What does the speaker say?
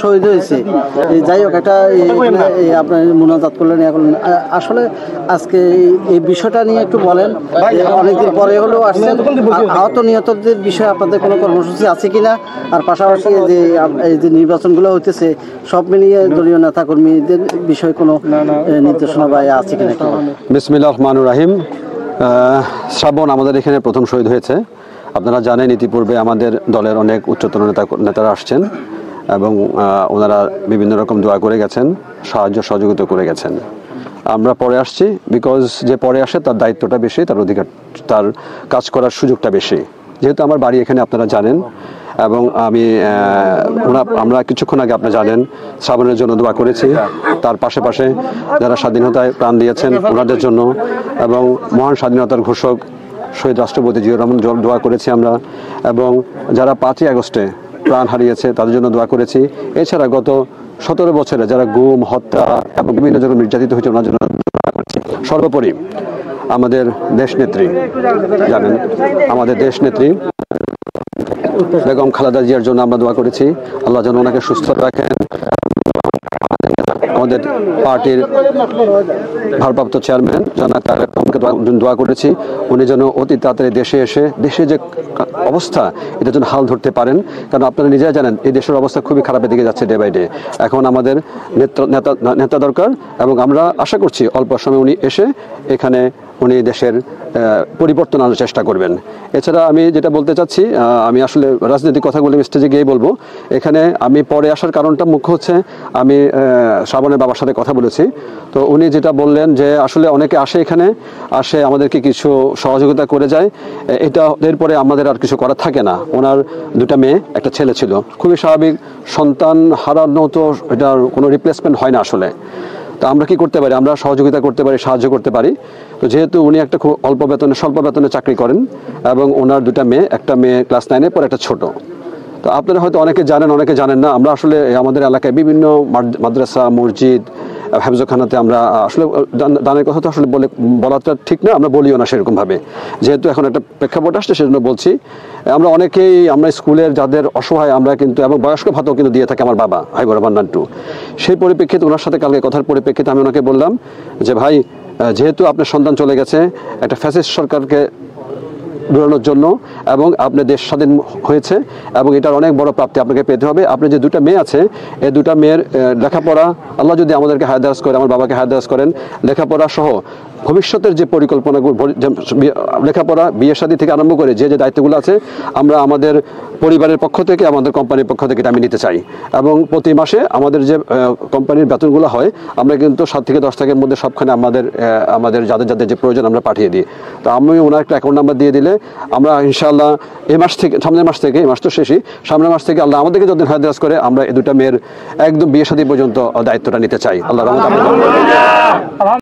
শহীদ হয়েছে, যাই হোক একটা আপনার মোনাজাত করলেন আসলে আজকে এই বিষয়টা নিয়ে একটু বলেন। অনেকদিন পরে হলেও আসছেন, আহত নিহতদের বিষয়ে আপনাদের কোনো কর্মসূচি আছে কিনা, আর পাশাপাশি যে এই যে নির্বাচনগুলো হইতেছে সব মিলিয়ে দলীয় নেতাকর্মীদের বিষয়ে কোনো নির্দেশনা বা আছে কিনা? বিসমিল্লাহির রহমানির রহিম। শ্রাবণ আমাদের এখানে প্রথম শহীদ হয়েছে। আপনারা জানেন ইতিপূর্বে আমাদের দলের অনেক উচ্চতর নেতারা আসছেন এবং ওনারা বিভিন্ন রকম দোয়া করে গেছেন, সাহায্য সহযোগিতা করে গেছেন। আমরা পরে আসছি বিকজ যে পরে আসে তার দায়িত্বটা বেশি, তার অধিকার, তার কাজ করার সুযোগটা বেশি। যেহেতু আমার বাড়ি এখানে আপনারা জানেন এবং আমরা কিছুক্ষণ আগে আপনারা জানেন শ্রাবণের জন্য দোয়া করেছি। তার পাশে যারা স্বাধীনতায় প্রাণ দিয়েছেন ওনাদের জন্য এবং মহান স্বাধীনতার ঘোষক শহীদ রাষ্ট্রপতি জিয়াউর রহমান দোয়া করেছি আমরা, এবং যারা 5ই আগস্টে প্রাণ হারিয়েছে তাদের জন্য দোয়া করেছি। এছাড়া গত 17 বছরে যারা গুম, হত্যা এবং বিভিন্ন জায়গায় নির্যাতিত হয়েছে ওনার জন্য দোয়া করছি। সর্বোপরি আমাদের দেশনেত্রী জানেন, আমাদের দেশনেত্রী বেগম খালেদা জিয়ার জন্য আমরা দোয়া করেছি, আল্লাহ যেন ওনাকে সুস্থ রাখেন। আমাদের পার্টির ভারপ্রাপ্ত চেয়ারম্যান জনাব তারেক রহমানকে দোয়া করেছি, উনি যেন অতি তাড়াতাড়ি দেশে এসে দেশে যে অবস্থা এটার জন্য হাল ধরতে পারেন। কারণ আপনারা নিজেরা জানেন এই দেশের অবস্থা খুবই খারাপের দিকে যাচ্ছে ডে বাই ডে। এখন আমাদের নেতা দরকার এবং আমরা আশা করছি অল্প সময় উনি এসে এখানে উনি দেশের পরিবর্তন আনার চেষ্টা করবেন। এছাড়া আমি যেটা বলতে চাচ্ছি, আমি আসলে রাজনৈতিক কথাগুলো স্টেজে গিয়েই বলবো। এখানে আমি পরে আসার কারণটা মুখ্য হচ্ছে আমি শ্রাবণের বাবার সাথে কথা বলেছি, তো উনি যেটা বললেন যে আসলে অনেকে এখানে আসে আমাদেরকে কিছু সহযোগিতা করে যায়, এটা এরপরে আমাদের আর কিছু করার থাকে না। ওনার 2টা মেয়ে, একটা ছেলে ছিল, খুবই স্বাভাবিক। সন্তান হারানো তো এটার কোনো রিপ্লেসমেন্ট হয় না আসলে। তো আমরা কি করতে পারি? আমরা সহযোগিতা করতে পারি, সাহায্য করতে পারি। তো যেহেতু উনি একটা খুব স্বল্প বেতনে চাকরি করেন এবং ওনার 2টা মেয়ে, একটা মেয়ে ক্লাস 9-এ পর একটা ছোট। তো আপনারা হয়তো অনেকে জানেন, অনেকে জানেন না। আমরা আসলে আমাদের এলাকায় বিভিন্ন মাদ্রাসা, মসজিদ, হেফজখানাতে আমরা আসলে দানের কথা তো আসলে বলাটা ঠিক না, আমরা বলিও না সেরকমভাবে। যেহেতু এখন একটা প্রেক্ষাপট আসছে সেজন্য বলছি। আমরা অনেকেই আমরা স্কুলের যাদের অসহায় আমরা কিন্তু এবং বয়স্ক ভাতাও কিন্তু দিয়ে থাকি আমার বাবা হাইবুর রহমান নান্টু। সেই পরিপ্রেক্ষিতে ওনার সাথে কালকে কথার পরিপ্রেক্ষিতে আমি ওনাকে বললাম যে ভাই, যেহেতু আপনার সন্তান চলে গেছে একটা ফ্যাসিস্ট সরকারকে দূরানোর জন্য এবং আপনার দেশ স্বাধীন হয়েছে এবং এটার অনেক বড় প্রাপ্তি আপনাকে পেতে হবে। আপনার যে 2টা মেয়ে আছে এই 2টা মেয়ের লেখাপড়া আল্লাহ যদি আমাদেরকে হায়াত করে, আমার বাবাকে হায়াত করেন, লেখাপড়া সহ ভবিষ্যতের যে পরিকল্পনাগুলো, লেখাপড়া, বিয়ে শাদী থেকে আরম্ভ করে যে দায়িত্বগুলো আছে আমরা আমাদের পরিবারের পক্ষ থেকে, আমাদের কোম্পানির পক্ষ থেকে এটা আমি নিতে চাই। এবং প্রতি মাসে আমাদের যে কোম্পানির বেতনগুলো হয় আমরা কিন্তু 7 থেকে 10 টাকার মধ্যে সবখানে আমাদের যাদের যে প্রয়োজন আমরা পাঠিয়ে দিই। তো আমি ওনার একটা অ্যাকাউন্ট নাম্বার দিয়ে দিলে আমরা ইনশাআল্লাহ এই মাস থেকে, সামনের মাস থেকে, এই মাস তো শেষই, সামনের মাস থেকে আল্লাহ আমাদেরকে যতদিন হায়াত করে আমরা এই 2টা মেয়ের একদম বিয়ে শাদী পর্যন্ত দায়িত্বটা নিতে চাই। আল্লাহ রহমত।